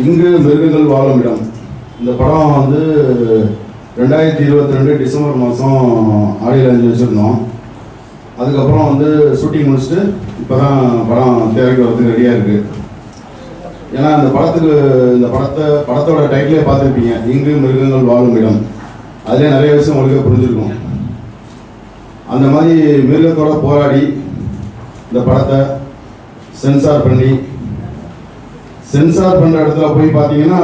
இங்கு மிருகங்கள் வாழும் இடம். இந்த படம் வந்து 2022 டிசம்பர் மாதம் ஆடியில் 5 வச்சுருந்தோம். அதுக்கப்புறம் வந்து ஷூட்டிங் முடிச்சுட்டு இப்போ தான் படம் தேவைக்கு வரதுக்கு ரெடியாக இருக்குது. ஏன்னா இந்த படத்தோட டைட்டிலே பார்த்துருப்பீங்க, இங்கு மிருகங்கள் வாழும் இடம். அதிலே நிறைய விஷயம் உங்களுக்கு புரிஞ்சிருக்கும். அந்த மாதிரி மிருகத்தோட போராடி இந்த படத்தை சென்சார் பண்ணுற இடத்துல போய் பார்த்தீங்கன்னா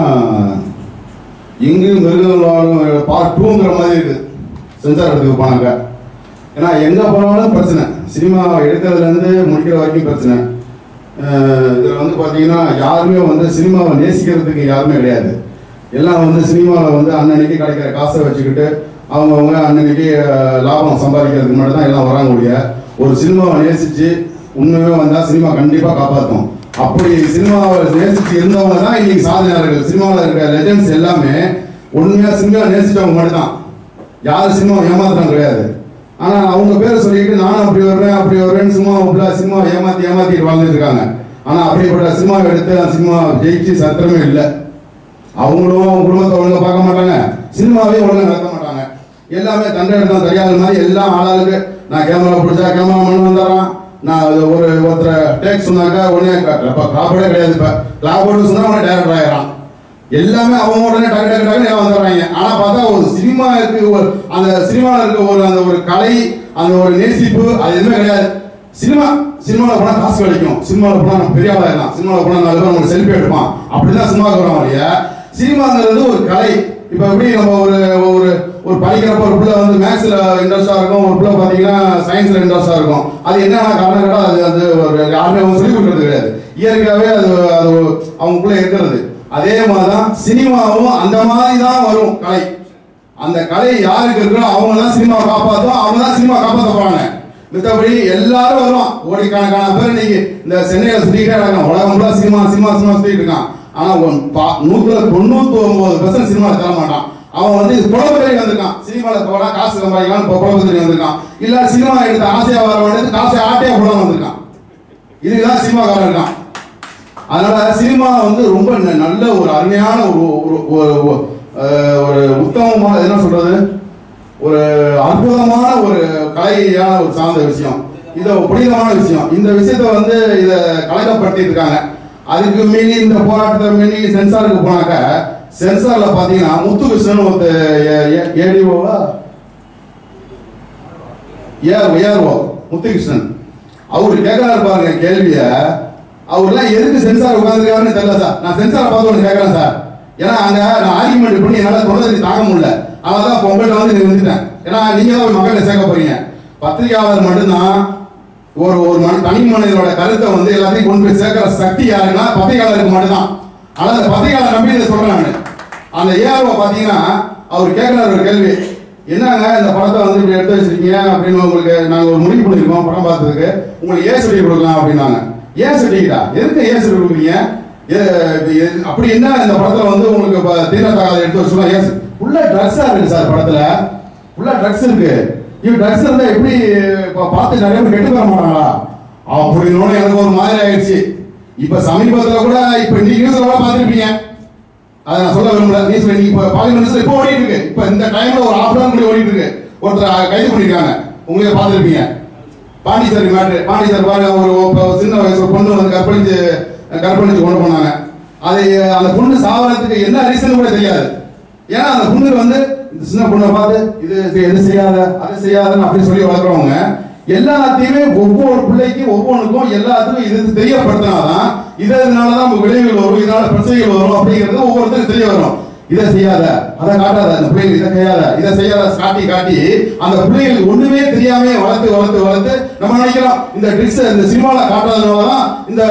இங்கு மிருகங்கள் வாழும் பார்ட் 2ங்கிற மாதிரி இருக்குது. சென்சார் இடத்துக்கு போனாங்க. ஏன்னா எங்கே போனாலும் பிரச்சனை, சினிமா எடுக்கிறதுலேருந்து முடிக்கிற வரைக்கும் பிரச்சனை. இதில் வந்து பார்த்தீங்கன்னா யாருமே வந்து சினிமாவை நேசிக்கிறதுக்கு யாருமே கிடையாது. எல்லாம் வந்து சினிமாவில் வந்து அன்னன்னைக்கு கிடைக்கிற காசை வச்சுக்கிட்டு அவங்கவுங்க அன்னன்னைக்கு லாபம் சம்பாதிக்கிறதுக்கு மட்டும் தான் எல்லாம் வராங்க முடிய. ஒரு சினிமாவை நேசித்து உண்மையாக வந்தால் சினிமா கண்டிப்பாக காப்பாற்றும். அப்படி சினிமாவை நேசித்து இருந்தவங்க தான் இன்னைக்கு சாதனையாளர்கள். சினிமாவில் இருக்கிற லெஜெண்ட்ஸ் எல்லாமே உண்மையாக சினிமாவை நேசித்தவங்க மட்டும்தான். யாரும் சினிமாவை ஏமாத்துறாங்க கிடையாது. ஆனால் அவங்க பேரை சொல்லிட்டு நானும் அப்படி வருவேன்னு சினிமாவை ஏமாத்திட்டு வாழ்ந்துட்டு இருக்காங்க. ஆனால் அப்படிப்பட்ட சினிமாவை எடுத்து அந்த சினிமா ஜெயிச்சு சத்திரமே இல்லை. அவங்களும் அவங்க குடும்பத்தை ஒழுங்காக பார்க்க மாட்டாங்க, சினிமாவையும் ஒழுங்காக நடத்த மாட்டாங்க. எல்லாமே தண்டை எடுத்தோம் தெரியாத மாதிரி எல்லாம் ஆளாளுக்கு நான் கேமரா பிடிச்சா கேமராமேன் வந்துடுறான். நான் ஒருத்தரை டேக் சொன்னாக்கா உடனே கிளாப்போட கிடையாது. இப்போ கிளாப்போடு சொன்னால் உடனே டேரக்டர் ஆகிறான். எல்லாமே அவங்க உடனே டக்கு வந்துடுறாங்க. ஆனால் பார்த்தா ஒரு சினிமாவுக்கு அந்த சினிமாவில் இருக்க அந்த ஒரு கலை, அந்த ஒரு நேசிப்பு அது எதுவுமே கிடையாது. சினிமாவில் போனால் காசு கிடைக்கும், சினிமாவில் போனால் நம்ம பெரிய ஆளாக இருக்கலாம், சினிமாவில் போனால் 4 பேர் நம்ம செல்ஃபி எடுப்பான், அப்படிதான் சினிமாவுக்கு வரோம் இல்லையா. சினிமாங்கிறது ஒரு கலை. இப்போ எப்படி நம்ம ஒரு படிக்கிறப்ப ஒரு பிள்ளை வந்து மேக்ஸில் இன்ட்ரெஸ்டாக இருக்கும், ஒரு பிள்ளை பார்த்தீங்கன்னா சயின்ஸில் இன்ட்ரெஸ்டாக இருக்கும். அது என்னென்ன காரணம் கேட்டால் அது ஒரு யாருமே அவங்க சொல்லிக் கொடுக்கறது கிடையாது. இயற்கையாகவே அது அவங்களுக்குள்ளே இருக்கிறது. அதே மாதிரி தான் சினிமாவும் அந்த மாதிரி தான் வரும் கலை. அந்த கலை யாருக்கு இருக்கோ அவங்க தான் சினிமாவை காப்பாற்றும், அவங்க தான் சினிமா காப்பாற்ற போறாங்க. மித்தபடி எல்லாரும் வருவான், கோடிக்கணக்கான பேர் இன்னைக்கு இந்த சென்னையில சுத்திக்கிட்டே இருக்காங்க. உலகம் ஃபுல்லாக சினிமா சுத்திட்டு இருக்கான். ஆனா 99% சினிமாவில் தர மாட்டான். அவன் வந்து குழப்பத்திலே வந்திருக்கான். சினிமாவில் போனா காசு சம்பாதிக்கலாம் குழப்பத்திலே வந்திருக்கான். இல்ல சினிமா எடுத்த ஆசையா வர வேண்டியது காசை ஆட்டையா போட வந்திருக்கான். இதுதான் சினிமாக்காரன் இருக்கான். அதனால சினிமா வந்து ரொம்ப நல்ல ஒரு அருமையான ஒரு உத்தமமான என்ன சொல்றது, ஒரு அற்புதமான ஒரு கலையான ஒரு சார்ந்த விஷயம். இது புனிதமான விஷயம். இந்த விஷயத்த வந்து இதை கலைக்கப்படுத்தி இருக்காங்க. அதுக்கு மீறி இந்த போராட்டத்தை மீறி சென்சாருக்கு போனாக்க சென்சார்ல பாத்தீங்கன்னா முத்துகிருஷ்ணன் ஒரு ஏடிஓவா ஏஆர்ஓ முத்துகிருஷ்ணன் அவரு கேட்கறாரு பாருங்க கேள்விய. அவர்லாம் எதுக்கு சென்சார் உட்காந்துருக்காருன்னு தெரியல சார். நான் சென்சாரை பார்த்து ஒன்று கேட்கறேன் சார். ஏன்னா அங்க நான் ஆர்கியூமெண்ட் பண்ணி என்னால் தொடர்ந்து தாங்க முடியல. அதனால உங்கள்கிட்ட வந்து நீங்க வந்துட்டேன். ஏன்னா நீங்க தான் மக்கள்கிட்ட சேர்க்க போறீங்க. பத்திரிகையாளர் மட்டும்தான் ஒரு தனி மனிதனோட கருத்தை வந்து எல்லாத்தையும் கொண்டு போய் சேர்க்கிற சக்தி யாருன்னா பத்திரிகையாளருக்கு மட்டும்தான். ஆனால் அந்த பத்திரிகையாளர் நம்பி இதை சொல்றேன். அந்த ஏஆர்ஓ பாத்தீங்கன்னா அவர் கேட்கிறார் ஒரு கேள்வி, என்னங்க இந்த படத்தை வந்து இப்படி எடுத்து வச்சிருக்கீங்க அப்படின்னு உங்களுக்கு நாங்கள் ஒரு முடிவு பண்ணிருக்கோம் படம் பார்த்ததுக்கு, உங்களுக்கு ஏன் சர்டிஃபிகேட் கொடுக்கலாம் அப்படின்னாங்க. ஏன் சர்டிஃபிகேட்டா, எதுக்கு ஏன் சர்டிஃபிகேட் கொடுக்குறீங்க, அப்படி என்ன இந்த படத்துல வந்து உங்களுக்கு தீரத்தகாத எடுத்து வச்சுக்கலாம். ஏன் ஃபுல்லா ட்ரக்ஸா இருக்கு சார், படத்துல ஃபுல்லா ட்ரக்ஸ் இருக்கு. இவ் ட்ரக்ஸ் இருந்தா எப்படி பார்த்து நிறைய பேர் கெட்டு போக மாட்டாங்களா அப்படின்னு எனக்கு ஒரு மாதிரி ஆயிடுச்சு. இப்ப சமீபத்துல கூட இப்ப நீங்க நியூஸ்ல கூட பார்த்துருப்பீங்க, அதை நான் சொல்ல விரும்பல. நியூஸ்ல இப்ப பார்லிமெண்ட்ஸ்ல இப்போ ஓடிட்டு இருக்கு. இப்ப இந்த டைம்ல ஒரு ½ hour முன்னாடி ஓடிட்டு இருக்கு. ஒருத்தர் கைது பண்ணிருக்காங்க, உங்களே பார்த்துருப்பீங்க. பாண்டிச்சேரி மேட்ரு. பாண்டிச்சேரி பாருங்க, ஒரு சின்ன வயசு பொண்ணு வந்து கற்பழிச்சு கொண்டு போனாங்க. அது அந்த பொண்ணு சாவறதுக்கு என்ன ரீசன் கூட தெரியாது. ஏன்னா அந்த பொண்ணு வந்து இந்த சின்ன பொண்ணை பார்த்து இது எது செய்யாத அதை செய்யாதுன்னு அப்படி சொல்லி வளர்க்குறவங்க எல்லாத்தையுமே ஒவ்வொரு பிள்ளைக்கும் ஒவ்வொன்றுக்கும் எல்லாத்துக்கும் இது தெரியப்படுத்தினாதான் இதனாலதான் விளைவுகள் வரும், இதனால பிரச்சனைகள் வரும் அப்படிங்கிறது ஒவ்வொருத்தரும் தெரிய வரும். இதை செய்யாத அதை காட்டாத, அந்த பிள்ளைகள் இதை செய்யாத இதை செய்யாத காட்டி அந்த பிள்ளைகளுக்கு ஒண்ணுமே தெரியாம வளர்த்து நம்ம நினைக்கிறோம் இந்த ட்ரிக்ஸ் இந்த சினிமால காட்டாதனாலதான் இந்த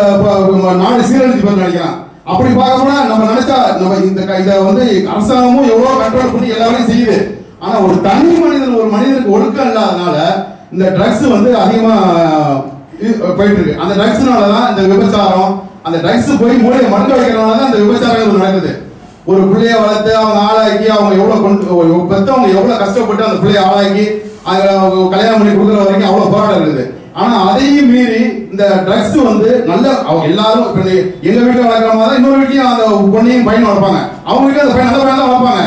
நாடு சீரழிஞ்சு போய் நினைக்கிறோம். அப்படி பார்க்க போனா நம்ம நினைச்சா நம்ம இதை வந்து அரசாங்கமும் எவ்வளவு கண்ட்ரோல் பண்ணி எல்லாரையும் செய்யுது. ஆனா ஒரு தனி மனிதன் ஒரு மனிதனுக்கு ஒழுக்கம் இல்லாதனால இந்த ட்ரக்ஸ் வந்து அதிகமா போயிட்டு இருக்கு. அந்த ட்ரக்ஸ்னாலதான் இந்த விபச்சாரம், அந்த ட்ரக்ஸ் போய் மூளையை மறக்க வைக்கிறதுனாலதான் இந்த விபச்சாரங்கள் நடக்குது. ஒரு பிள்ளைய வளர்த்து அவங்க ஆளாக்கி அவங்க எவ்வளவு பெற்றவங்க எவ்வளவு கஷ்டப்பட்டு அந்த பிள்ளைய ஆளாக்கி கல்யாணம் பண்ணி கொடுக்குற வரைக்கும் அவ்வளவு போராட்டம் இருக்குது. ஆனா அதையும் மீறி இந்த ட்ரக்ஸ் வந்து நல்ல அவங்க எல்லாரும் எங்க வீட்டுல வளர்க்குற மாதிரி இன்னொரு வீட்லயும் அந்த பொண்ணையும் பையன் வளர்ப்பாங்க. அவங்க வீட்டுல அந்த பையன் நல்ல பையன் தான் வளர்ப்பாங்க.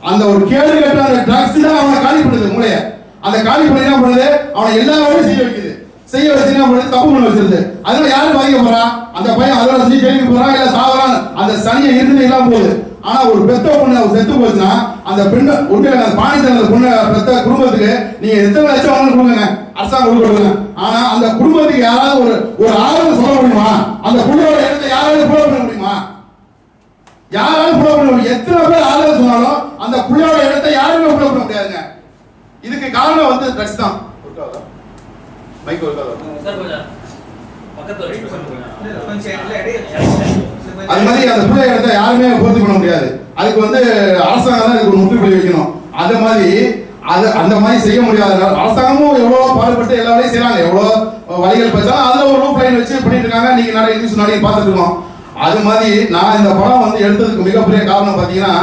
அந்த ஒரு கேடு கட்ட அந்த ட்ரக்ஸ் தான் அவனை காலி பண்ணுது மூளைய. அந்த காலி பண்ணி என்ன பண்ணுது, அவனை எல்லா வேலையும் செய்ய வைக்குது. செய்ய வச்சு என்ன பண்ணுது, தப்பு பண்ண வச்சிருது. அதனால யாரும் பாதிக்க போறா, அந்த பையன் அதோட செஞ்சு கேள்வி போறான் இல்ல சாவறான், அந்த சனியை இருந்து எல்லாம் போகுது. ஆனா ஒரு பெத்த பொண்ணு செத்து போச்சுன்னா அந்த பெண்ணை உண்மையில அந்த பாணித்த அந்த பொண்ணு பெத்த குடும்பத்துக்கு நீங்க எத்தனை லட்சம் வாங்கணும் கொடுங்க, அரசாங்கம் கொடுங்க. ஆனா அந்த குடும்பத்துக்கு யாராவது ஒரு ஆதரவு சொல்ல முடியுமா? அந்த பொண்ணோட இடத்தை யாராவது புலவு பண்ண முடியுமா? யாராலும் புலவு பண்ண முடியும்? எத்தனை பேர் ஆதரவு சொன்னாலும் அந்த புள்ளையோட இடத்தை யாருமே புலவு பண்ண முடியாதுங்க. இதுக்கு காரணம் வந்து ட்ரக்ஸ் தான். மைக் அது மாதிரி அந்த பிள்ளை இடத்த யாருமே பூர்த்தி பண்ண முடியாது. அதுக்கு வந்து அரசாங்கம் தான் இதுக்கு ஒரு முற்றுப்புள்ளி வைக்கணும். அது மாதிரி அந்த மாதிரி செய்ய முடியாதனால அரசாங்கமும் எவ்வளவு பாடுபட்டு எல்லா வேலையும் செய்யறாங்க. எவ்வளவு வழிகள் பேசாலும் அதுல ஒரு ரூப் லைன் வச்சு பண்ணிட்டு இருக்காங்க. நீங்க நிறைய நியூஸ் நிறைய பார்த்துட்டு இருக்கோம். அது மாதிரி நான் இந்த படம் வந்து எடுத்ததுக்கு மிகப்பெரிய காரணம் பாத்தீங்கன்னா,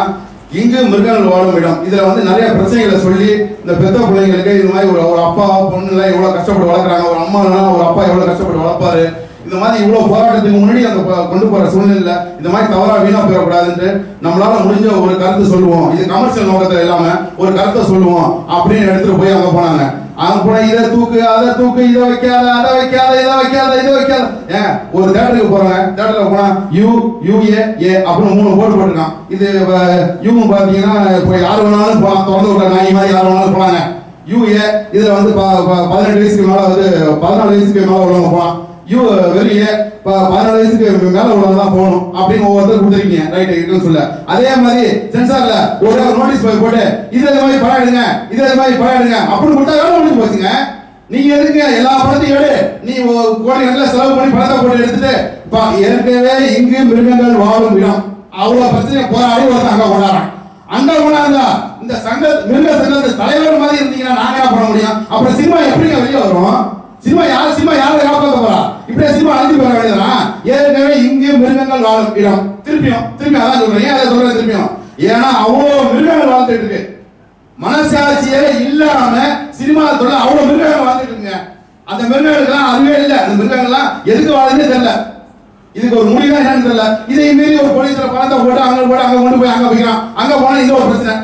இங்கு மிருகங்கள் வாழும் இடம். இதுல வந்து நிறைய பிரச்சனைகளை சொல்லி இந்த பெத்த பிள்ளைங்களுக்கு இது மாதிரி ஒரு அப்பா பொண்ணு எல்லாம் எவ்வளவு கஷ்டப்பட்டு வளர்க்குறாங்க, ஒரு அம்மா ஒரு அப்பா எவ்வளவு கஷ்டப்பட்டு வளர்ப்பாரு, இந்த மாதிரி இவ்வளவு போராட்டத்துக்கு முன்னாடி அந்த கொண்டு போற சூழ்நிலை இந்த மாதிரி தவறா வீணா போயிடக்கூடாதுன்னு நம்மளால முடிஞ்ச ஒரு கருத்து சொல்லுவோம். இது கமர்ஷியல் நோக்கத்துல இல்லாம ஒரு கருத்தை சொல்லுவோம் அப்படின்னு எடுத்துட்டு போய் அங்க போனாங்க. அங்க போனா இதை தூக்கு அதை தூக்கு, இதை வைக்காத அதை வைக்காத இதை வைக்காத இதை வைக்காத. ஏன் ஒரு தேட்டருக்கு போறாங்க, தேட்டர்ல போனா UUAA அப்படின்னு 3 போர்டு போட்டிருக்கான். இது யூ பாத்தீங்கன்னா இப்போ யாரு வேணாலும் போலாம், திறந்து விடுற நாய் மாதிரி யாரு வேணாலும் போலாங்க. UA இதுல வந்து 18 வயசுக்கு மேல வந்து 14 வயசுக்கு மேல உள்ளவங்க போலாம். வெளியே 14 வயசுக்கு மேல உள்ளவங்கதான் போகணும் அப்படின்னு ஒவ்வொருத்தர் கொடுத்துருக்கீங்க. ரைட் இருக்குன்னு சொல்ல. அதே மாதிரி சென்சார்ல ஒரு நோட்டீஸ் போட்டு இது மாதிரி படம் எடுங்க, இது மாதிரி படம் எடுங்க அப்படின்னு கொடுத்தா வேலை முடிஞ்சு போச்சுங்க. நீங்க எதுக்கு எல்லா படத்தையும் எடு, நீ கோடிக்கணக்கில் செலவு பண்ணி படத்தை போட்டு எடுத்துட்டு ஏற்கனவே இங்கு மிருகங்கள் வாழும் இடம் அவ்வளவு பிரச்சனை போராடி ஒருத்தர் அங்க கொண்டாடுறான். அங்க கொண்டாந்தா இந்த மிருக சங்கத்து தலைவர் மாதிரி இருந்தீங்கன்னா நாங்க என்ன பண்ண முடியும்? அப்புறம் சினிமா எப்படிங்க வெளியே வரும்? சினிமா யாரை காப்பாற்ற போறா? இப்படியே சினிமா அழிஞ்சு போற வேண்டியதுனா? ஏற்கனவே இங்கு மிருகங்கள் வாழும் இடம். திருப்பியும் அதான் சொல்றேன். ஏன் அதை சொல்றேன் திருப்பியும்? ஏன்னா அவ்வளவு மிருகங்கள் வாழ்ந்துட்டு இருக்கு. மனசாட்சியே இல்லாம சினிமா தொழில் அவ்வளவு மிருகங்கள் வாழ்ந்துட்டு இருக்குங்க. அந்த மிருகங்களுக்கெல்லாம் அதுவே இல்லை. அந்த மிருகங்கள்லாம் எதுக்கு வாழுதுன்னு தெரியல. இதுக்கு ஒரு முடிவு என்னன்னு தெரியல. இதை மீறி ஒரு போலீஸ்ல பணத்தை போட்டு அங்க கொண்டு போய் அங்க வைக்கிறான். அங்க போனா இது ஒரு பிரச்சனை.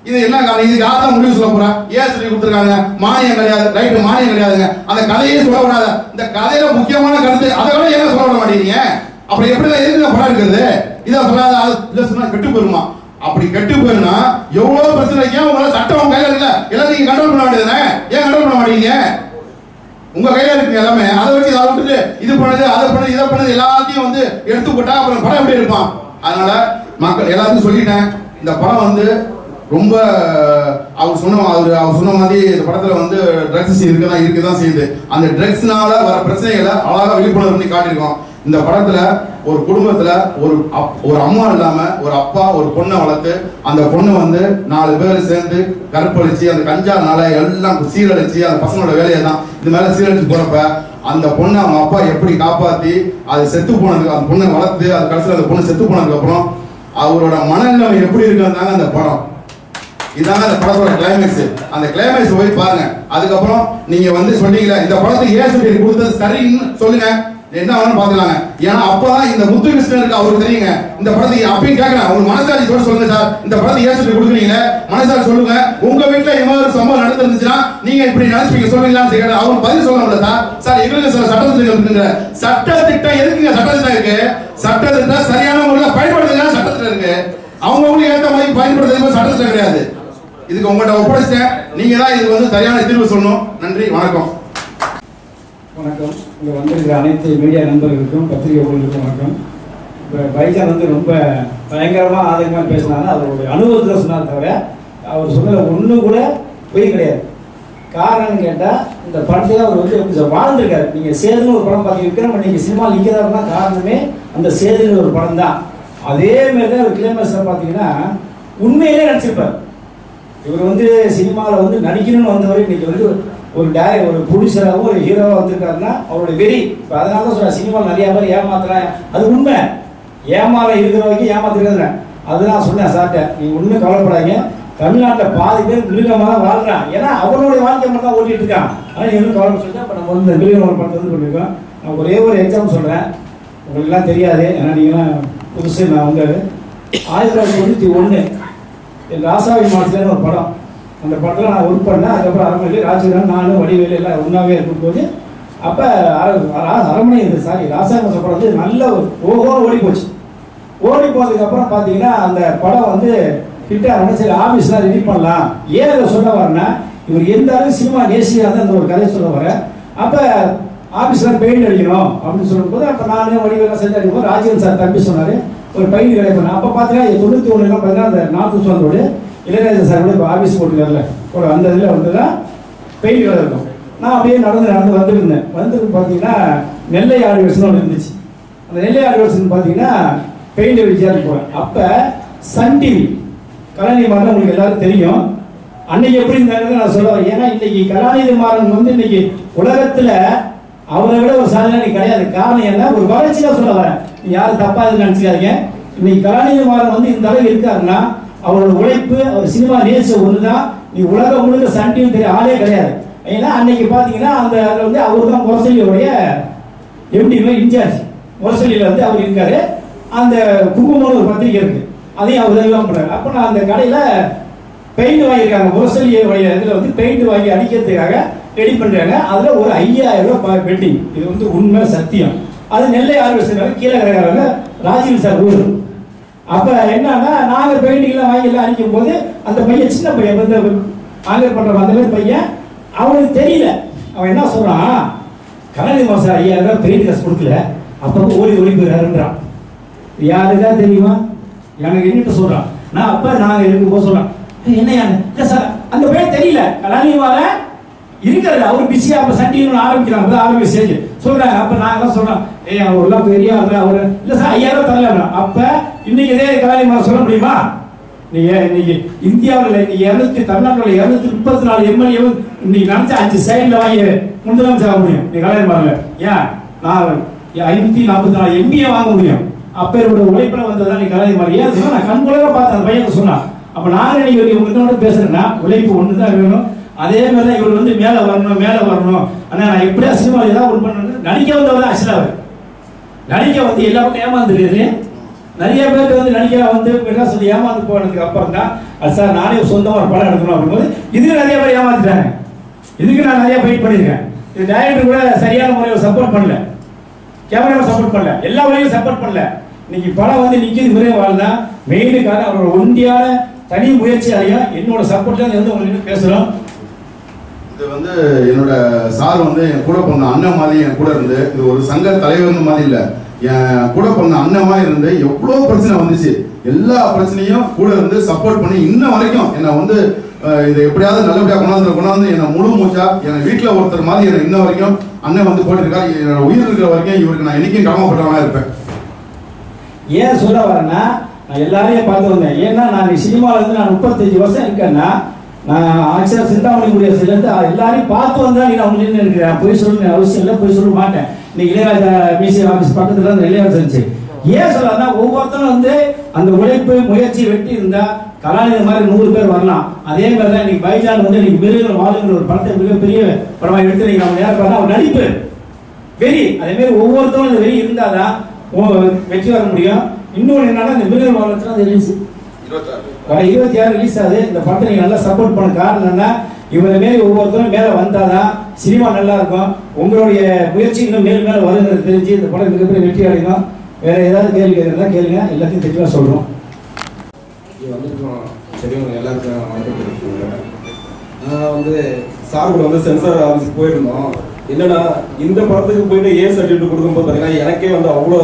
இது என்ன காரணம்? இதுக்கு யார் தான் முடிவு சொல்ல போறா? ஏன் சொல்லி கொடுத்துருக்காங்க? மானியம் கிடையாது. ரைட்டு, மானியம் கிடையாதுங்க. அந்த கதையே சொல்ல விடாத. இந்த கதையில முக்கியமான கருத்து அதை விட ஏன் சொல்ல விட மாட்டேங்கிறீங்க? அப்புறம் எப்படிதான் எதுக்கு படம் இருக்கிறது? இதை சொல்லாத இல்ல சொன்னா கெட்டு போயிருமா? அப்படி கெட்டு போயிருந்தா எவ்வளவு பிரச்சனை. ஏன் உங்களால சட்டம் கையில இல்ல? எல்லாம் நீங்க கண்ட்ரோல் பண்ண வேண்டியதுதானே? ஏன் கண்ட்ரோல் பண்ண மாட்டீங்க? உங்க கையில இருக்கு எல்லாமே. அதை வச்சு அதை விட்டுட்டு இது பண்ணுது அதை பண்ணுது இதை பண்ணுது எல்லாத்தையும் வந்து எடுத்து போட்டா அப்புறம் படம் எப்படி இருப்பான்? அதனால மக்கள் எல்லாத்தையும் சொல்லிட்டேன். இந்த படம் வந்து ரொம்ப அவர் சொன்ன மாதிரி இந்த படத்துல வந்து ட்ரக்ஸ் இருக்குதான் செய்யுது. அந்த ட்ரக்ஸ்னால வர பிரச்சனைகளை அழகா விழிப்புணர்வு பண்ணி காட்டியிருக்கோம். இந்த படத்துல ஒரு குடும்பத்துல ஒரு அம்மா இல்லாம ஒரு அப்பா ஒரு பொண்ணை வளர்த்து அந்த பொண்ணு வந்து 4 பேர் சேர்ந்து கற்பழிச்சு அந்த கஞ்சானால எல்லாம் சீரழிச்சு அந்த பசங்களோட வேலையை தான் இது மேல சீரழிச்சு போறப்ப அந்த பொண்ணை அவங்க அப்பா எப்படி காப்பாத்தி அது செத்து போனதுக்கு அந்த பொண்ணை வளர்த்து அது கடைசியில் அந்த பொண்ணு செத்து போனதுக்கு அப்புறம் அவரோட மனநிலைமை எப்படி இருக்குன்னு அந்த படம். இதாங்க அந்த படத்தோட கிளைமேக்ஸ். அந்த கிளைமேக்ஸ் போய் பாருங்க. அதுக்கப்புறம் நீங்க வந்து சொன்னீங்களா இந்த படத்துக்கு ஏன் சொல்லி கொடுத்தது சரின்னு சொல்லுங்க, என்ன வேணும் பாத்துக்கலாங்க. ஏன்னா அப்பதான் இந்த முத்துகிருஷ்ணனுக்கு அவருக்கு தெரியுங்க இந்த படத்துக்கு அப்பயும் கேட்கறேன். உங்க மனசாட்சி சொல்லுங்க சார், இந்த படத்துக்கு ஏன் சொல்லி கொடுக்குறீங்க? மனசாட்சி சொல்லுங்க. உங்க வீட்டுல இந்த மாதிரி ஒரு சம்பவம் நடந்துருந்துச்சுன்னா நீங்க இப்படி நினைச்சுப்பீங்க சொல்லுவீங்களான்னு கேட்கறேன். அவங்க பதில் சொல்லணும்ல சார் எங்களுக்கு சில சட்டத்திட்டம் இருக்குங்க. சட்டத்திட்டம் எதுக்குங்க? சட்டத்திட்டம் இருக்கு. சட்டத்திட்டம் சரியான முறையில் பயன்படுத்துங்க. சட்டத்திட்டம் இருக்கு. அவங்களுக்கு ஏற்ற மாதிரி பயன்படுத்துறது சட்டத்திட்டம் கிடையாது. இதுக்கு உங்கள்கிட்ட ஒப்படைச்சிட்டேன். நீங்க தான் இதுக்கு வந்து சரியான தீர்வு சொல்லணும். நன்றி, வணக்கம். வணக்கம். இங்கே வந்திருக்கிற அனைத்து மீடியா நண்பர்களுக்கும் பத்திரிகை ஊழியர்களுக்கும் வணக்கம். இப்போ பைஜான் வந்து ரொம்ப பயங்கரமாக ஆதங்கமாக பேசினாங்க. அவருடைய அனுபவத்தில் சொன்னார் தவிர அவர் சொன்னது ஒன்றும் கூட பொய் கிடையாது. காரணம் கேட்டால் இந்த படத்தில் அவர் வந்து வாழ்ந்துருக்காரு. நீங்கள் சேதுன்னு ஒரு படம் பார்த்து விக்ரம் நீங்கள் சினிமா நிற்கிறதா காரணமே அந்த சேதுன்னு ஒரு படம் தான். அதே மாதிரி தான் ஒரு கிளைமேக்ஸில் பார்த்தீங்கன்னா உண்மையிலே நடிச்சிருப்பார். இவர் வந்து சினிமாவில் வந்து நடிக்கணும்னு வந்தவர் இன்னைக்கு வந்து ஒரு ப்ரொடியூசராகவும் ஒரு ஹீரோவாக வந்திருக்காருன்னா அவருடைய வெறி. இப்போ அதனால தான் சொல்கிறேன், சினிமாவில் நிறையா பேர் ஏமாத்துறேன். அது உண்மை. ஏமாற இருக்கிற வரைக்கும் ஏமாத்துறதுன்னு அதுதான் சொன்னேன் சார்ட்ட. நீங்கள் ஒன்றும் கவலைப்படாதீங்க. தமிழ்நாட்டில் பாதி பேர் மிருகமாக வாழ்றான். ஏன்னா அவனுடைய வாழ்க்கை மட்டும் தான் ஓட்டிட்டு இருக்கான். ஆனால் எங்களுக்கு கவலை சொல்லிட்டு அப்போ நம்ம வந்து மிருகம் படத்தை வந்து பண்ணியிருக்கோம். நான் ஒரே ஒரு எக்ஸாம்பிள் சொல்கிறேன், உங்களுக்குலாம் தெரியாது, ஏன்னா நீங்களாம் புதுசு. நான் வந்து 1991 ராசாவி மாசத்துலன்னு ஒரு படம், அந்த படத்தில் நான் ஒர்க் பண்ணேன். அதுக்கப்புறம் அரண்மனை ராஜீவன் நானும் வடிவேலு எல்லாம் ஒன்றாவே இருக்கும்போது அப்போ அரண்மனை இருந்தது, சாரி ராசாவி மாசம் படம் வந்து நல்ல ஓஹோன்னு ஓடி போச்சு. ஓடி போனதுக்கப்புறம் பார்த்தீங்கன்னா அந்த படம் வந்து கிட்ட சரி ஆஃபீஸ்லாம் ரெடி பண்ணலாம். ஏன் அதை சொல்ல வரேன்னா, இவர் எந்த அளவுக்கு சினிமா நேசியாக அந்த ஒரு கதையை சொல்ல வரேன். அப்போ ஆஃபீஸில் பெயிண்ட் அடிக்கணும் அப்படின்னு சொல்லும்போது அப்போ நானே வடிவெல்லாம் செஞ்சு அடிக்கும்போது ராஜீவன் சார் தம்பி சொன்னார் ஒரு பெயிண்ட் கடை பண்ணேன். அப்போ பார்த்தீங்கன்னா 91 பார்த்தீங்கன்னா அந்த நார்த் சோனோடு இளையராஜா சார் கூட இப்போ ஆஃபீஸ் போட்டுக்காரில்ல கூட அந்த இதில் வந்து தான் பெயிண்ட் கடை இருக்கும். நான் அப்படியே நடந்து வந்துருந்தேன். வந்துட்டு பார்த்தீங்கன்னா நெல்லை ஆடிவர்ஸ்னு ஒன்று இருந்துச்சு. அந்த நெல்லை ஆடிவர்ஸ்னு பார்த்தீங்கன்னா பெயிண்ட் அடிச்சாரு போகிறேன். அப்போ சன் டிவி கலாநிதி மாறன் உங்களுக்கு எல்லாரும் தெரியும். அன்னைக்கு எப்படி இருந்தாங்க நான் சொல்லுவேன். ஏன்னா இன்னைக்கு கலாநிதி மாறன் வந்து இன்னைக்கு உலகத்துல அவரை விட ஒரு சாதனை கிடையாது. காரணம் என்ன, ஒரு வளர்ச்சி தான் சொல்ல வரேன். யாரும் தப்பா எதுவும் நினைச்சுக்காதீங்க. இன்னைக்கு கலாநிதி மாறன் வந்து இந்த அளவு இருக்காருன்னா அவரோட உழைப்பு, அவர் சினிமா நேச ஒண்ணுதான். நீ உலகம் முழுக்க சன் டிவி தெரிய ஆளே கிடையாது. ஏன்னா அன்னைக்கு பாத்தீங்கன்னா அந்த அதுல வந்து அவர் தான் முரசொலியோடைய எம்டி இன்சார்ஜ். முரசொலியில வந்து அவர் இருக்காரு. அந்த குங்குமம்னு ஒரு பத்திரிகை இருக்கு, அதையும் அவர் தான் பண்றாரு. அப்ப நான் அந்த கடையில பெயிண்ட் வாங்கியிருக்காங்க, முரசொலி இதுல வந்து பெயிண்ட் வாங்கி அடிக்கிறதுக்காக ரெடி பண்றாங்க. அதுல ஒரு 5000 ரூபாய் பெட்டிங். இது வந்து உண்மை சத்தியம். அது நெல்லை ஆர்வம் கீழே கிடையாது ராஜீவ் சார் ஊர். அப்ப என்னன்னா நாங்க பெயிண்டிங்லாம் வாங்கி எல்லாம் அடிக்கும் போது அந்த பையன் சின்ன பையன் வந்து ஆங்கர் பண்ற அந்த மாதிரி பையன், அவனுக்கு தெரியல. அவன் என்ன சொல்றான், கலாநிதி மாஸ்டர் 5000 ரூபாய் பெயிண்ட் காசு கொடுக்கல, அப்ப ஓடி போயிடுறாருன்றான். யாருக்கா தெரியுமா? எனக்கு எங்கிட்ட சொல்றான். நான் அப்ப நாங்க இருக்கும்போது சொல்றேன், என்ன சார் அந்த பையன் தெரியல, கலாநிதி மாறன் இருக்கிறது அவர் பிஸியா. அப்ப சண்டின்னு ஆரம்பிக்கிறாங்க, ஆரம்பி ஸ்டேஜ் சொல்றாங்க. அப்ப நான் என்ன சொல்றேன், அவர்லாம் பெரிய அவரு இல்ல சார் 5000 ரூபாய் தரல. அப்ப இன்னைக்கு இதே கலாநிதி மாறன் சொல்ல முடியுமா? நீங்க இன்னைக்கு இந்தியாவில் இன்னைக்கு தமிழ்நாட்டில் 234 எம்எல்ஏ இன்னைக்கு நினைச்சா 5 செகண்ட்ல வாங்கி முதலமைச்சர் ஆக முடியும். நீ கலாநிதி மாறன் ஏன் நான் 544 எம்பியை வாங்க முடியும். அப்ப இவரோட உழைப்புல வந்ததா நீ கலாநிதி மாறன். ஏன் சொன்னா நான் கண்கூட பார்த்தேன் அந்த பையன் சொன்னான். அப்ப நானே இன்னைக்கு உங்ககிட்ட பேசுறேன்னா உழைப்பு ஒண்ணுதான் வேணும். அதே மாதிரி தான் இவர் வந்து மேல வரணும். ஆனா நான் எப்படியா சினிமா ஏதாவது ஒன்று பண்ணணும் நடிக்க வந்தவர் ஆக்சுவலா அவர் நடிக்க வந்து எல்லா பக்கம் ஏமாந்துருக்காரு. நிறைய பேருக்கு வந்து நடிக்க வந்து என்ன சொல்லி ஏமாந்து போனதுக்கு அப்புறம் தான் அது சார் நானே சொந்தமா ஒரு படம் எடுக்கணும் அப்படிங்கும்போது இதுக்கு நிறைய பேர் ஏமாந்துட்டாங்க. இதுக்கு நான் நிறைய ஃபைட் பண்ணியிருக்கேன். இது டைரக்டர் கூட சரியான முறையில் சப்போர்ட் பண்ணல, கேமரா சப்போர்ட் பண்ணல, எல்லா வழியும் சப்போர்ட் பண்ணல. இன்னைக்கு படம் வந்து நிக்கிறது முறையை வாழ்ந்தா மெயினுக்காக அவரோட ஒண்டியான தனி முயற்சியாலையும் என்னோட சப்போர்ட்ல வந்து உங்களுக்கு பேசுறோம். இது வந்து என்னோட சார் வந்து என் கூட பிறந்த அண்ணன் மாதிரி என் கூட இருந்து, இது ஒரு சங்க தலைவர் மாதிரி இல்லை, என் கூட பிறந்த அண்ணன் மாதிரி இருந்து எவ்வளோ பிரச்சனை வந்துச்சு, எல்லா பிரச்சனையும் கூட இருந்து சப்போர்ட் பண்ணி இன்ன வரைக்கும் என்னை வந்து இதை எப்படியாவது நல்லபடியாக கொண்டாந்து என்னை முழு மூச்சா என் வீட்டில் ஒருத்தர் மாதிரி என்னை இன்ன வரைக்கும் அண்ணன் வந்து போட்டிருக்காரு. என்னோட உயிர் இருக்கிற வரைக்கும் இவருக்கு நான் என்னைக்கும் கடமைப்பட்டவனா இருப்பேன். ஏன் சொல்ல வரேன்னா நான் எல்லாரையும் பார்த்து வந்தேன். ஏன்னா நான் சினிமாவில் இருந்து நான் 35 வருஷம் இருக்கேன்னா நான் ஆக்சுவலாக சிந்தாமணி குடியரசுலேருந்து எல்லாரையும் பார்த்து வந்தா நீ அவங்க இருக்கிறேன். போய் சொல்லணும்னு அவசியம் இல்லை, போய் சொல்ல மாட்டேன். இன்னைக்கு இளையராஜா மியூசியம் ஆஃபீஸ் பக்கத்தில் தான் இளையராஜா இருந்துச்சு. ஏன் சொல்லனா ஒவ்வொருத்தரும் வந்து அந்த உழைப்பு முயற்சி வெட்டி இருந்தா கலாநிதி மாதிரி 100 பேர் வரலாம். அதே மாதிரி தான் இன்னைக்கு பைஜான் வந்து இன்னைக்கு மிருகங்கள் வாழுங்கிற ஒரு படத்தை மிகப்பெரிய படமா எடுத்து நீங்க அவங்க யார் பார்த்தா அவர் நடிப்பு வெறி. அதே மாதிரி ஒவ்வொருத்தரும் இந்த வெறி இருந்தாதான் வெற்றி வர முடியும். இன்னொன்று என்னன்னா இந்த மிருகங்கள் வாழத்துல ரிலீஸ் 26 ரிலீஸ் ஆகுது. இந்த படத்தை நீங்க நல்லா சப்போர்ட் பண்ண காரணம் என்ன, இவரை மாரி ஒவ்வொருத்தரும் மேல வந்தாதான் சினிமா நல்லா இருக்கும். உங்களுடைய முயற்சி இன்னும் மேல வருங்கிறது தெரிஞ்சு இந்த படம் மிகப்பெரிய வெற்றி அடையும். வேற ஏதாவது கேள்வி கேட்கறதா கேளுங்க, எல்லாத்தையும் தெளிவாக சொல்றோம். சரிங்க, எல்லாருக்கும் வணக்கம். நான் வந்து சார் கூட வந்து சென்சார் ஆஃபீஸ் போயிருந்தோம். என்னன்னா இந்த படத்துக்கு போயிட்டு சர்டிஃபிகேட் கொடுக்கும்போது பார்த்தீங்கன்னா எனக்கே வந்து அவ்வளோ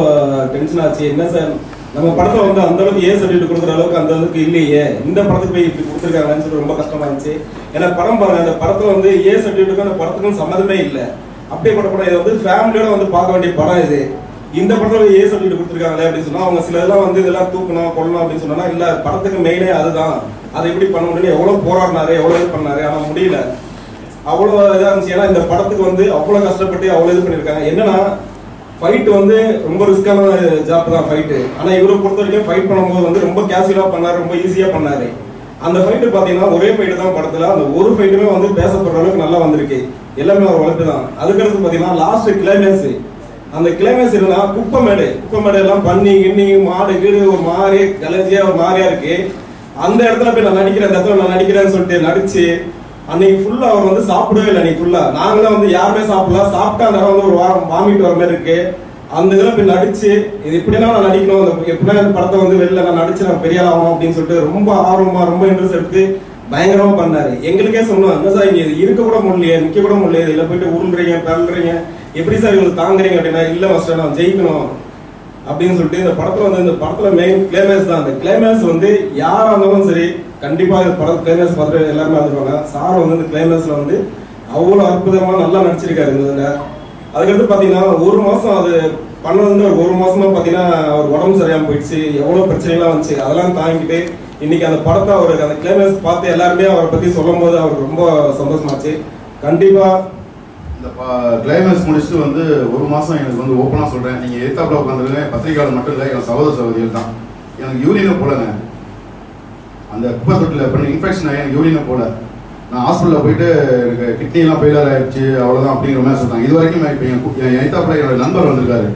டென்ஷன் ஆச்சு. என்ன சார் நம்ம படத்தை வந்து அந்த அளவுக்கு சர்டிஃபிகேட் கொடுக்குற அளவுக்கு அந்த அளவுக்கு இல்லையே, இந்த படத்துக்கு போய் இப்படி கொடுத்துருக்காங்கன்னு சொல்லி ரொம்ப கஷ்டமா இருந்துச்சு. ஏன்னா படம் பாருங்க, அந்த படத்துல வந்து சர்டிஃபிகேட்டுக்கும் அந்த படத்துக்கும் சம்மந்தமே இல்லை. அப்படியே படம் இது வந்து ஃபேமிலியோட வந்து பார்க்க வேண்டிய படம் இது. இந்த படத்துல சர்டிஃபிகேட் கொடுத்துருக்காங்களே அப்படின்னு சொன்னா அவங்க சில இதெல்லாம் வந்து இதெல்லாம் தூக்கணும் கொள்ளணும் அப்படின்னு சொன்னா இல்ல, படத்துக்கு மெயினே அதுதான். அதை எப்படி பண்ண முடியும், எவ்வளவு போராடினாரு, எவ்வளவு இது பண்ணாரு, ஆனா முடியல. அவ்வளவு இதா இருந்துச்சு. ஏன்னா இந்த படத்துக்கு வந்து அவ்வளவு கஷ்டப்பட்டு அவ்வளவு இது பண்ணிருக்காங்க. என்னன்னா ஃபைட் வந்து ரொம்ப ரிஸ்கான ஜாப் தான் ஃபைட்டு. ஆனா இவரை பொறுத்த வரைக்கும் ஃபைட் பண்ணும்போது வந்து ரொம்ப கேஷுவலா பண்ணாரு, ரொம்ப ஈஸியா பண்ணாரு. அந்த ஃபைட்டு பார்த்தீங்கன்னா ஒரே ஃபைட்டு தான் படத்தில். அந்த ஒரு ஃபைட்டுமே வந்து பேசப்படுற அளவுக்கு நல்லா வந்திருக்கு. எல்லாமே ஒரு வளர்ப்பு தான். அதுக்கடுத்து பார்த்தீங்கன்னா லாஸ்ட் கிளைமேக்ஸ், அந்த கிளைமேக்ஸ் இருந்தா குப்பமேடு எல்லாம் பண்ணி கிண்ணி மாடு கீடு ஒரு மாதிரி கலர்ஜியா ஒரு மாதிரியா இருக்கு. அந்த இடத்துல போய் நான் நடிக்கிறேன், அந்த இடத்துல நான் நடிக்கிறேன்னு சொல்லிட்டு நடிச்சு அன்னைக்கு ஃபுல்லா அவர் வந்து சாப்பிடவே இல்லை. அன்னைக்கு ஃபுல்லா நாங்களும் வந்து யாருமே சாப்பிடல. சாப்பிட்டா அந்த வந்து ஒரு வாரம் வாமிட்டு வர மாதிரி இருக்கு. அந்த இதில் போய் நடிச்சு இது எப்படின்னா நான் நடிக்கணும், எப்படின்னா இந்த படத்தை வந்து வெளில நான் நடிச்சு நான் பெரிய ஆகணும் அப்படின்னு சொல்லிட்டு ரொம்ப ஆர்வமா ரொம்ப இன்ட்ரெஸ்ட் எடுத்து பயங்கரமா பண்ணாரு. எங்களுக்கே சொன்னோம், என்ன சார் இங்க இருக்க கூட முடியலையே, நிக்க கூட முடியல, இதுல போயிட்டு உருள்றீங்க பரல்றீங்க, எப்படி சார் இவங்களுக்கு தாங்குறீங்க அப்படின்னா, இல்ல மாஸ்டர் நான் ஜெயிக்கணும் அப்படின்னு சொல்லிட்டு இந்த படத்துல வந்து இந்த படத்துல மெயின் கிளைமேக்ஸ் தான். அந்த கிளைமேக்ஸ் வந்து யாரா இருந்தாலும் சரி கண்டிப்பா இந்த படம் கிளைமேக்ஸ் பார்த்துட்டு எல்லாருமே வந்துருவாங்க. சார் வந்து இந்த கிளைமேக்ஸ்ல வந்து அவ்வளவு அற்புதமா நல்லா நடிச்சிருக்காரு இந்த. அதுக்கடுத்து பாத்தீங்கன்னா ஒரு மாசம் அது பண்ணது ஒரு மாசமா பாத்தீங்கன்னா அவர் உடம்பு சரியாம போயிடுச்சு, எவ்வளவு பிரச்சனைலாம் வந்துச்சு. அதெல்லாம் தாங்கிட்டு இன்னைக்கு அந்த படத்தை அவருக்கு அந்த கிளைமேக்ஸ் பார்த்து எல்லாருமே அவரை பத்தி சொல்லும் போது அவருக்கு ரொம்ப சந்தோஷமாச்சு. கண்டிப்பா இந்த கிளைமேக்ஸ் முடிச்சுட்டு வந்து ஒரு மாசம் எனக்கு வந்து ஓப்பனா சொல்றேன், நீங்க எதிர்த்தாப்புல உட்காந்துருங்க, பத்திரிகையாளர் மட்டும் இல்லை, என் சகோதர சகோதரிகள் தான். எனக்கு யூரினை போலங்க, அந்த குப்பை தொட்டில் பண்ணி இன்ஃபெக்ஷன் ஆகி எனக்கு யூரினை போல. நான் ஹாஸ்பிட்டலில் போயிட்டு எனக்கு கிட்னிலாம் ஃபெயிலியர் ஆயிடுச்சு அவ்வளோதான் அப்படிங்கிற மாதிரி சொல்லிட்டாங்க. இது வரைக்கும் இப்போ என் எதிர்த்தாப்புல என்னோட நண்பர் வந்திருக்காரு,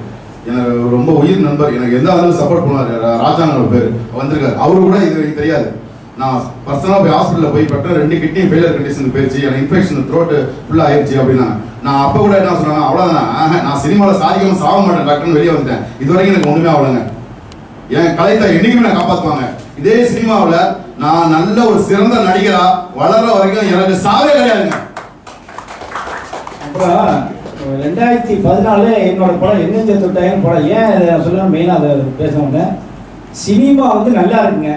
எனக்கு ரொம்ப உயிர் நண்பர், எனக்கு எந்த அளவுக்கு சப்போர்ட் பண்ணுவார், ராஜாங்கிற பேர் வந்திருக்காரு. அவரு கூட இது எனக்கு தெரியாது. நான் பர்சனலாக போய் ஹாஸ்பிட்டலில் போய் பட்ட 2 கிட்னி ஃபெயிலியர் கண்டிஷன் போயிடுச்சு, எனக்கு இன்ஃபெக்ஷன் த்ரோட்டு ஃபுல்லாக ஆயிடுச்சு அப்படின்னா நான் அப்போ கூட என்ன சொன்னாங்க, அவ்வளோதான் நான் சினிமாவில் சாதிக்காமல் சாக மாட்டேன் டாக்டர்னு வெளியே வந்துட்டேன். இது வரைக்கும் எனக்கு ஒன்றுமே ஆகலைங்க. என் கலைத்தை என்னைக்குமே நான் காப்பாற்றுவாங்க. இதே சினிமாவில் நான் நல்ல ஒரு சிறந்த நடிகரா வளர வரைக்கும் எனக்கு சாவே கிடையாதுங்க. அப்புறம் 2014 என்னோட படம் என்ன தொட்டாயிரம் படம் ஏன் சொல்ல மெயினாக அதை பேசணும். சினிமா வந்து நல்லா இருக்குங்க,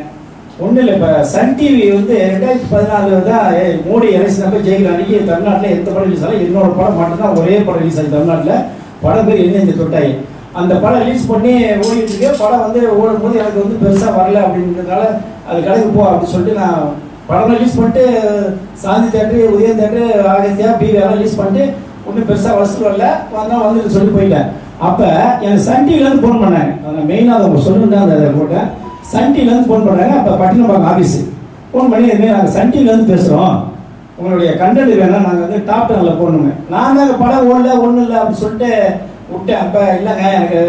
ஒன்றும் இல்லை. இப்போ சன் டிவி வந்து 2014 தான் மோடி எலெக்ஷன் போய் ஜெயிக்கிற அன்னைக்கு தமிழ்நாட்டில் எந்த படம் ரிலீஸ் ஆகல, என்னோட படம் மட்டும்தான் ஒரே படம் ரிலீஸ் ஆகி தமிழ்நாட்டில். படம் பேர் என்ன தொட்டாய். அந்த படம் ரிலீஸ் பண்ணி ஓடிட்டு இருக்கு. படம் வந்து ஓடும்போது எனக்கு வந்து பெருசாக வரல அப்படின்றதுனால அது கடைக்கு போ அப்படின்னு சொல்லிட்டு நான் படம் ரிலீஸ் பண்ணிட்டு சாந்தி தேட்டரு, உதயம் தேட்டரு, ஆகத்தியா, பிவிஆர் ரிலீஸ் பண்ணிட்டு ஒன்றும் பெருசாக வசூல் வரல, வந்தால் வந்து சொல்லி போயிட்டேன். அப்போ எனக்கு சன் டிவிலேருந்து ஃபோன் பண்ணாங்க, நான் மெயினாக அதை சொல்லுன்னு அதை போட்டேன். சன் டிவிலேருந்து ஃபோன் பண்ணாங்க. அப்போ பட்டினப்பாக்கம் ஆஃபீஸு ஃபோன் பண்ணி இதுமாரி நாங்கள் சன் டிவிலேருந்து பேசுகிறோம், உங்களுடைய கண்டென்ட் வேணால் நாங்கள் வந்து டாப் 10ல் போடணுங்க. நான் தான் படம் ஓடல ஒன்றும் இல்லை அப்படின்னு சொல்லிட்டு விட்டேன். அப்போ இல்லைங்க எனக்கு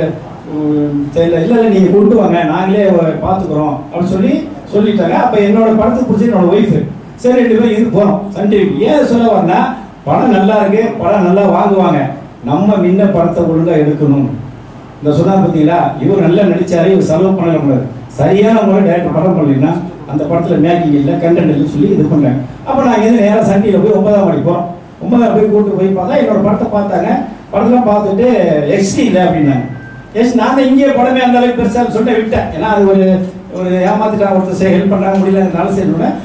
தெரியல, இல்லை நீங்கள் கொண்டு வாங்க நாங்களே பார்த்துக்குறோம் அப்படின்னு சொல்லிட்டாங்க. அப்போ என்னோட படத்துக்கு பிடிச்சி என்னோட ஒய்ஃபு சரி 2 பேரும் இருந்து போகிறோம் சன் டிவிக்கு. ஏன் சொல்ல வரேன்னா படம் நல்லா இருக்கு, படம் நல்லா வாங்குவாங்க, நம்ம முன்ன படத்தை ஒழுங்காக எடுக்கணும். இந்த சொன்னார் பார்த்தீங்களா, இவர் நல்லா நடிச்சாரு, இவர் செலவு பண்ணல முடியாது, சரியான முறை டேரக்டர் படம் பண்ணலைன்னா அந்த படத்தில் மேக்கிங் இல்லை கண்டென்ட் இல்லைன்னு சொல்லி இது பண்ணாங்க. அப்போ நான் எது நேராக சன் டிவியில் போய் 9ஆம் படிப்போம், 9ஆம் போய் கூட்டு போய் பார்த்தா என்னோட படத்தை பார்த்தாங்க. படத்தெல்லாம் பார்த்துட்டு எக்ஸ்டி இல்லை அப்படின்னாங்க. நான் தான் இங்கே படமே அந்த அளவுக்கு பெருசாக சொல்லிட்டு விட்டேன். ஏன்னா அது ஒரு ஏமாத்திட்டா ஒருத்தர் ஹெல்ப் பண்ண முடியலனால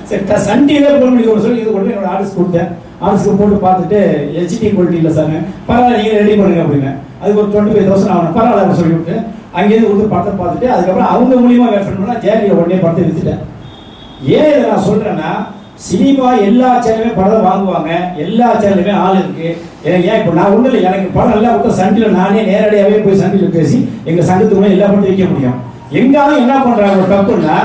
சரி சன் டிவியில் போட முடியும் சொல்லி இது கொண்டு என்னோட ஆர்டர்ஸ் கொடுத்தேன். ஆர்டர்ஸ்க்கு போட்டு பார்த்துட்டு ஹெச்டி குவாலிட்டி இல்லை சார், பரவாயில்ல நீங்கள் ரெடி பண்ணுங்க அப்படிங்க. அதுக்கு ஒரு 25,000 ஆகணும், பரவாயில்ல சொல்லிவிட்டு அங்கேயிருந்து கொடுத்து படத்தை பார்த்துட்டு அதுக்கப்புறம் அவங்க மூலியமாக ரெஃபர் பண்ணால் ஜேரியில் உடனே படத்தை விற்றுட்டேன். ஏன் இதை நான் சொல்கிறேன்னா சினிமா எல்லா சேனலுமே படம் வாங்குவாங்க, எல்லா சேனலுமே ஆள் இருக்கு. ஏன் இப்போ நான் ஒன்றும் இல்லை, எனக்கு படம் நல்லா விட்டா சண்டியில் நானே நேரடியாகவே போய் சண்டியில் பேசி எங்கள் சங்கத்துக்குள்ள எல்லா படத்தையும் வைக்க முடியும். எங்காலும் என்ன பண்ணுறாங்க ஒரு தப்புன்னா,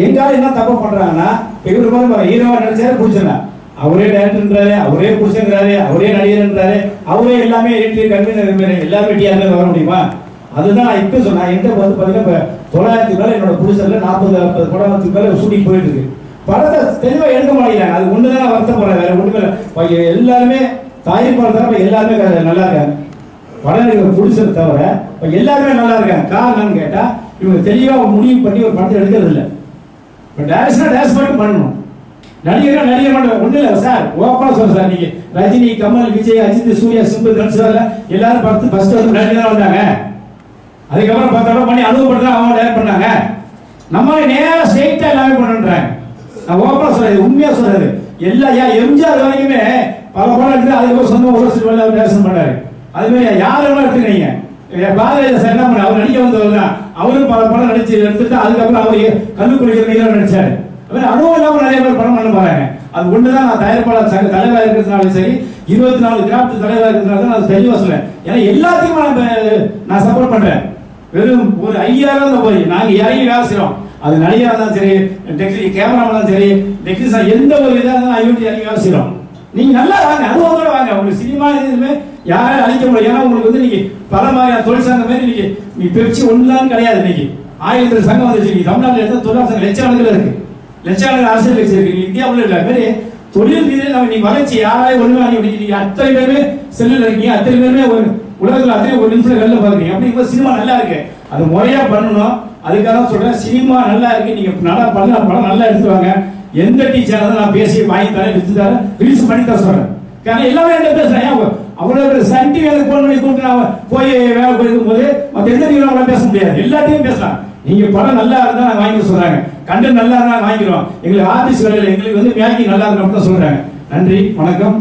எங்காலும் என்ன தப்பு பண்ணுறாங்கன்னா இவர் மாதிரி ஹீரோவாக நடிச்சாரு பிடிச்சிருந்தேன், அவரே டேரக்டர்ன்றாரு, அவரே பிடிச்சிருக்கிறாரு, அவரே நடிகர்ன்றாரு, அவரே எல்லாமே எடிட்டர் கன்வீனர் எல்லாமே டிஆர்ல வர முடியுமா? அதுதான் நான் இப்போ சொன்னேன். என்கிட்ட வந்து பார்த்தீங்கன்னா இப்போ 900 மேலே என்னோட புதுசில் 40-50 படத்துக்கு மேலே ஷூட்டிங் போயிட்டு இருக்கு. படத்தை தெளிவாக எடுக்க மாட்டேங்கிறாங்க. அது ஒன்று தான் வருத்தப்படுறேன், வேற ஒன்றுமே இல்லை. எல்லாருமே தயாரிப்பாளர் தவிர எல்லாருமே நல்லா இருக்காங்க. படம் இருக்கிற புதுசர் தவிர இப்போ எல்லாருமே நல்லா இருக்காங்க. காரணம்னு கேட்டால் இவங்க தெளிவாக முடிவு பண்ணி ஒரு படத்தை எடுக்கிறது இல்லை. இப்போ டேரக்ஷனாக டேரக்ட் மட்டும் பண்ணணும், நடிகராக நடிகை மட்டும் ஒன்றும் இல்லை சார். ஓப்பனாக சொல்ல சார், நீங்கள் ரஜினி, கமல், விஜய், அஜித், சூர்யா, சிம்பு, தனுஷ் எல்லாரும் படத்து ஃபர்ஸ்ட் வந்து நடிகை தான் வந்தாங்க. அதுக்கப்புறம் 10 படம் பண்ணி அனுபவப்படுத்த அவங்க டேரக்ட் பண்ணாங்க. நம்ம நேராக ஸ்ட்ரெயிட்டாக எல்லாமே பண்ணுறாங்க. நான் ஓப்பனாக சொல்றது, உண்மையாக சொல்றது. எல்லா எம்ஜிஆர் வரைக்குமே பல படம் எடுத்து அதுக்கப்புறம் சொந்த ஒரு அவர் டேரக்ஷன் பண்ணாரு. அதுமாதிரி யாரெல்லாம் எடுத்துக்கிறீங்க, பாரதிய சார் என்ன பண்ண அவர் நடிக்க வந்தவர் தான், அவரும் பல படம் நடிச்சு எடுத்துட்டு அதுக்கப்புறம் அவர் கல்லுக்குடிக்கிற நீங்க நடிச்சாரு. அனுபவம் இல்லாமல் நிறைய பேர் படம் பண்ண போறாங்க. அது ஒண்ணுதான் நான் தயாரிப்பாளர் சங்க தலைவராக இருக்கிறதுனாலும் சரி, 24 கிராஃப்ட் தலைவராக இருக்கிறதுனால நான் தெளிவாக சொல்றேன். ஏன்னா எல்லாத்தையும் நான் சப்போர்ட் பண்றேன். வெறும் ஒரு 5000 போய் நாங்க இறங்கி வேலை செய்யறோம். அது நடிகராக இருந்தாலும் சரி, கேமராமேன் இருந்தாலும் சரி, டெக்னீஷியன் எந்த ஒரு இதாக இருந்தாலும் ஐயூட்டி அழிக்க வேலை செய்யறோம். நீங்க நல்லா வாங்க, அனுபவத்தோட வாங்க. உங்களுக்கு சினிமா இதுமே யாராலும் அழிக்க முடியும். ஏன்னா உங்களுக்கு வந்து நீங்க பல மாதிரியான தொழில் சங்கம் மாதிரி இன்னைக்கு நீ பிரிச்சு ஒன்றுலாம் கிடையாது. இன்னைக்கு 1000 சங்கம் வந்துச்சு. தமிழ்நாட்டில் எடுத்த தொழில் சங்கம் லட்சக்கணக்கில் இருக்கு, லட்சக்கணக்கில் அரசியல் கட்சி இருக்கு. இந்தியாவில் இல்ல மாதிரி தொழில் ரீதியில் நம்ம நீ வளர்ச்சி யாராவது ஒண்ணு வாங்கி நீங்க அத்தனை பேருமே செல்லில் இருக்கீங்க, அத்தனை பேருமே உலகத்தில் அத்தனை ஒரு நிமிஷம் வெளில பாக்குறீங்க. அப்படிங்கும்போது சினிமா நல்லா இருக்கு, அது முறையா பண்ணணும். அதுக்காக சொல்றேன், சினிமா நல்லா இருக்கு, நீங்க நல்லா பண்ண படம் நல்லா எடுத்துவாங்க. எந்த டீச்சர் நான் பேசி வாங்கி தரேன், வித்து தரேன், ரிலீஸ் பண்ணி தர சொல்றேன். காரணம் எல்லாமே என்ன பேசுறேன், அவ்வளவு சன் டிவி போன் பண்ணி கூப்பிட்டு நான் போய் வேலை போயிருக்கும் போது மற்ற எந்த டிவியும் அவங்கள பேச முடியாது, எல்லாத்தையும் பேசலாம். நீங்க படம் நல்லா இருந்தா நான் வாங்கி சொல்றாங்க, கண்டென்ட் நல்லா இருந்தா வாங்கிடுவோம். எங்களுக்கு ஆபீஸ் வேலையில் எங்களுக்கு வந்து மேக்கிங் நல்லா இருக்கணும் சொல்றாங்க. நன்றி, வணக்கம்.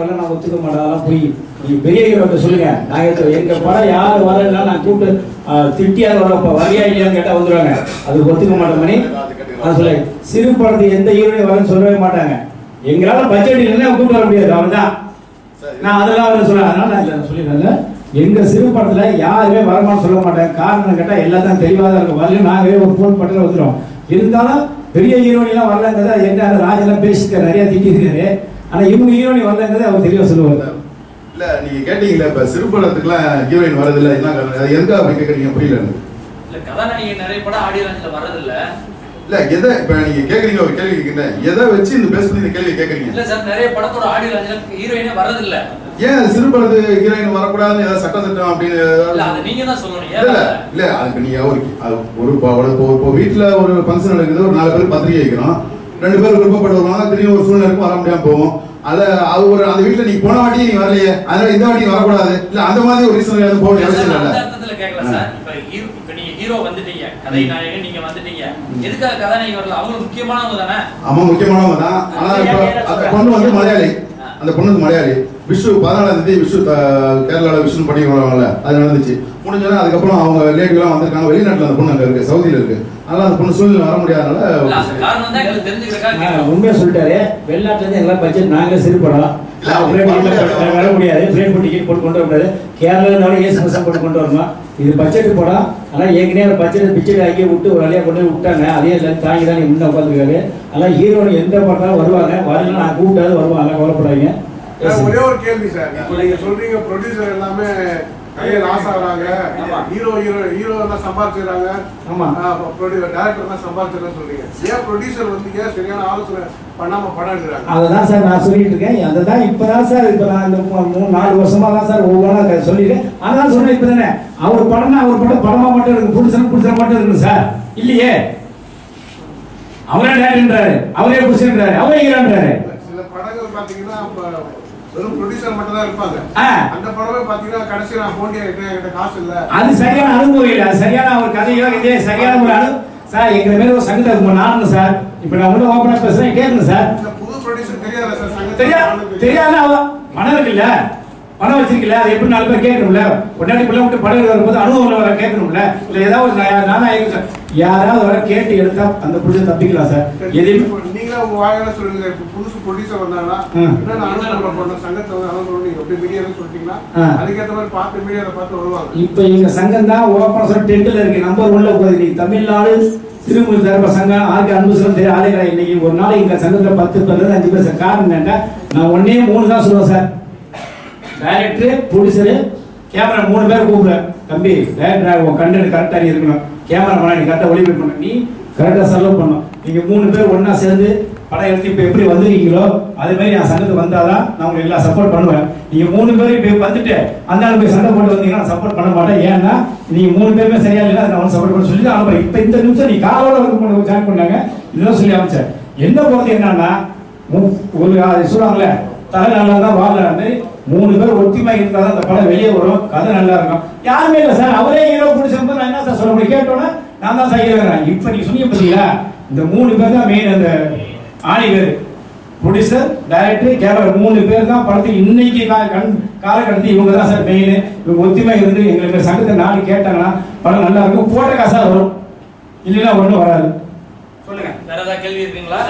நான் ஒத்துக்க மாட்டேன் போய் நீங்க பெரிய ஹீரோட்ட சொல்லுங்க, நாங்க எங்க படம் யார் வரல நான் கூப்பிட்டு திட்டியார் வர வரியா இல்லையான்னு கேட்டா வந்துருவாங்க. அது ஒத்துக்க மாட்டேன் மணி. நான் சொல்ல சிறு படத்துக்கு எந்த ஹீரோயும் வரன்னு சொல்லவே மாட்டாங்க. எங்களால பட்ஜெட் இல்லைன்னா கூப்பிட்டு வர முடியாது, அவன் தான். நான் அதெல்லாம் அவர் சொல்றேன். அதனால நான் சொல்லிடுறேன், எங்க சிறு படத்துல யாருமே வரமான்னு சொல்ல மாட்டேன். காரணம் கேட்டா எல்லாத்தையும் தெளிவாக இருக்கும். வரல நாங்களே ஒரு போன் பட்டில வந்துடும். இருந்தாலும் பெரிய ஹீரோனி எல்லாம் வரலங்கிறத என்ன ராஜெல்லாம் பேசிட்டு நிறைய திட்டிருக்காரு. ஆனா இவங்க ஹீரோனி வரலங்கிறத அவர் தெளிவா சொல்லுவாங்க. இல்ல நீங்க கேட்டீங்கல்ல, இப்ப சிறு படத்துக்குலாம் ஹீரோயின் வரது இல்ல, என்ன காரணம் எங்க அப்படி கேக்குறீங்க? புரியல. இல்ல கதாநாயகன் நிறைய படம் ஆடியோ லான்ச்ல வரது இல்ல. இல்ல எதை இப்ப நீங்க கேக்குறீங்க, ஒரு கேள்வி கேக்குறேன், எதை வச்சு இந்த பேஸ் பண்ணி இந்த கேள்வி கேக்குறீங்க? இல்ல சார், நிறைய படத்தோட ஆடியோ லான்ச்ல ஹீரோயினே வரது இல்ல. ஏன் சிறு படத்து ஹீரோயின் வரக்கூடாதுன்னு ஏதாவது சட்டம் அப்படின்னு? இல்ல அது நீங்க தான் சொல்லணும். இல்ல இல்ல அதுக்கு நீங்க ஒரு வீட்டுல ஒரு ஃபங்க்ஷன் நடக்குது, ஒரு 4 பேருக்கு பத்திரிகை வைக்கிறோம், 2 பேர் விருப்பப்பட்டு வருவாங்க, திடீர்னு ஒரு சூழ்நிலை இருக்கும், வர முடியாம போவோம். அது ஒரு அந்த வீட்டுல நீங்க போன வாட்டி நீங்க வரலையே, அதனால இந்த வாட்டி வரக்கூடாது, இல்ல அந்த மாதிரி ஒரு ரீசன் போக அவசியம் இல்ல. அந்த அர்த்தத்துல கேட்கல சார். இப்ப நீங்க ஹீரோ வந்துட்டீங்க, கதாநாயகன் நீங்க வந்துட்டீங்க, எதுக்காக கதாநாயகி வரல? அவங்க முக்கியமானவங்க தானே? ஆமா முக்கியமானவங்க தான். ஆனா இப்ப அந்த பொண்ணு வந்து மலையாளி, அந்த பொண்ணுக்கு மலையாளி. விஷு 14ஆம் தேதி விஷு கேரளாவில் விஷு பண்ணி வருவாங்கல்ல, அது நடந்துச்சு. முடிஞ்சோன்னா அதுக்கப்புறம் அவங்க ரிலேட்டிவ்லாம் வந்திருக்காங்க. வெளிநாட்டில் அந்த பொண்ணு அங்கே இருக்கு, சவுதியில் இருக்கு. அதனால அந்த பொண்ணு சூழ்நிலை வர முடியாதனால உண்மையா சொல்லிட்டாரு. வெளிநாட்டுல இருந்து எல்லாம் பட்ஜெட் நாங்களே சரி பண்ணலாம், வர முடியாது, பிளேன் டிக்கெட் போட்டு கொண்டு வர முடியாது. கேரளாவில் ஏசி பஸ் போட்டு கொண்டு வரணும். இது பட்ஜெட் போடலாம். ஆனால் ஏற்கனவே பட்ஜெட் பிச்சை ஆக்கி விட்டு ஒரு வழியாக கொண்டு விட்டாங்க. அதே இல்லை தாங்கி தான் இன்னும் உட்காந்துருக்காரு. அதனால் ஹீரோனு எந்த படத்தாலும் வருவாங்க, வரலாம் நான் கூப்பிட்டாது வருவாங்க, கவலைப்படாதீங்க. ஒரே ஒரு கேள்வி சார், இப்போ நீங்க சொல்றீங்க ப்ரொடியூசர் எல்லாமே கையை லாஸ் ஆகுறாங்க, ஹீரோ தான் சம்பாதிச்சுறாங்க, டைரக்டர் தான் சம்பாதிச்சுறாங்க சொல்றீங்க. ஏன் ப்ரொடியூசர் வந்து ஏன் சரியான ஆலோசனை பண்ணாம படம் எடுக்கிறாங்க? அதுதான் சார் நான் சொல்லிட்டு இருக்கேன். அதுதான் இப்பதான் சார், இப்ப நான் இந்த 3-4 வருஷமா தான் சார் ஒவ்வொன்றா சொல்லிருக்கேன். அதான் சொன்னேன் இப்ப தானே, அவர் படம்னா அவர் படமா மட்டும் இருக்கு, புடிச்சா மட்டும் இருக்கு சார். இல்லையே, அவரே டேரக்டர்ன்றாரு, அவரே புடிச்சுன்றாரு, அவரே ஹீரோன்றாரு. சில படங்கள் பாத்தீங்கன்னா வெறும் ப்ரொடியூசர் மட்டும் தான் இருப்பாங்க. அந்த படமே பாத்தீங்கன்னா கடைசியா நான் போண்டியா கிட்ட காசு இல்ல, அது சரியான அனுபவம் இல்ல, அது சரியான ஒரு கதையோ இதே சரியான ஒரு சார். எங்க மேல ஒரு சங்கத்தை நானும் சார், இப்ப நான் உள்ள ஓபனா பேசுறேன், கேட்கணும் சார். புது ப்ரொடியூசர் தெரியாத சார், சங்கத்தை தெரியாத பணம் இருக்குல்ல, பணம் வச்சிருக்கல, அது எப்படி 4 பேர் கேட்கணும்ல, உடனே பிள்ளை விட்டு படம் வரும்போது அனுபவம் வர கேட்கணும்ல. இல்ல ஏதாவது நானா யாராவது வர கேட்டு எடுத்தா அந்த புடிச்ச தப்பிக்கலாம் சார். நீங்க உங்க வாயால சொல்லுங்க, புதுசு ப்ரொடியூசர் வந்தாங்கன்னா என்ன அனுபவம் பண்ணணும், சங்கத்தை அனுபவம் நீங்க எப்படி மீடியால சொல்லிட்டீங்கன்னா அதுக்கேற்ற மாதிரி பார்த்து மீடியால பார்த்து வருவாங்க. இப்ப எங்க சங்கம் தான் ஓபன் சொல்ல டென்ட்ல இருக்கு, நம்பர் 1ல போகுது. தமிழ்நாடு திருமூல் தரப்ப சங்கம் ஆர்கே அன்புசலம் தெரிய ஆலைகளை இன்னைக்கு ஒரு நாளைக்கு எங்க சங்கத்துல 10-15 பேர். காரணம் என்னன்னா நான் 1-3 தான் சொல்லுவேன் சார். டைரக்டர், ப்ரொடியூசரு, கேமரா 3 பேர் கூப்பிடுறேன். தம்பி டைரக்டர் உன் கண்டென்ட் கரெக்டா இருக்கணும், கேமரா பண்ண நீ கரெக்டா ஒளிபரப்பு பண்ணணும், நீ கரெக்டா செலவு பண்ணணும். நீங்க 3 பேர் ஒன்னா சேர்ந்து படம் எடுத்து இப்ப எப்படி வந்திருக்கீங்களோ அதே மாதிரி நான் சங்கத்துக்கு வந்தாதான் நான் உங்களுக்கு எல்லாம் சப்போர்ட் பண்ணுவேன். நீங்க 3 பேரும் இப்ப வந்துட்டு அந்த ஆள் போய் சண்டை போட்டு வந்தீங்கன்னா சப்போர்ட் பண்ண மாட்டேன். ஏன்னா நீங்க 3 பேருமே சரியா இல்லை, நான் சப்போர்ட் பண்ண சொல்லி அனுப்புறேன். இப்ப இந்த நிமிஷம் நீ காலோட வந்து ஜாயின் பண்ணாங்க, இதெல்லாம் சொல்லி அமைச்சேன். என்ன போறது என்னன்னா ஒரு சொல்லுவாங்களே தலை நல்லா தான் வாழலான்னு 3 பேர் ஒத்திமா இருந்தாதான் அந்த படம் வெளியே வரும், கதை நல்லா இருக்கும். யாருமே இல்லை சார், அவரே ஹீரோ பிடிச்சப்ப நான் என்ன சார் சொல்ல முடியும்? கேட்டோன்னா நான் தான் சார் ஹீரோ. இப்ப நீங்க சொன்னீங்க பார்த்தீங்களா, இந்த 3 பேர் தான் மெயின். அந்த ஆணி பேர் ப்ரொடியூசர், டைரக்டர், கேமரா 3 பேர் தான் படத்துக்கு இன்னைக்கு காலகட்டத்தில் இவங்க தான் சார் மெயின். இவங்க ஒத்திமா இருந்து எங்களுக்கு சங்கத்தை 4 கேட்டாங்கன்னா படம் நல்லா இருக்கும், போட்ட காசா வரும், இல்லைன்னா ஒன்றும் வராது. சொல்லுங்க, வேற ஏதாவது கேள்வி இருக்குங்களா?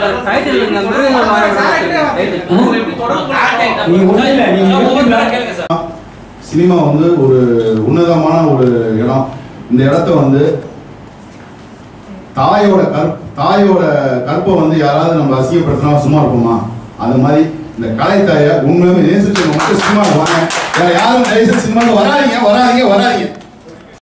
சினிமா வந்து ஒரு உன்னதமான ஒரு இடம். இந்த இடத்த வந்து தாயோட கற்பை வந்து யாராவது நம்ம அசிங்கப்படுத்தினா சும்மா இருப்போமா? அந்த மாதிரி இந்த கலை தாயை உண்மையுமே நேசிச்சு மட்டும் சினிமா வாங்க. வேற யாரும் தயவுசெய்து சினிமாவுக்கு வராதீங்க.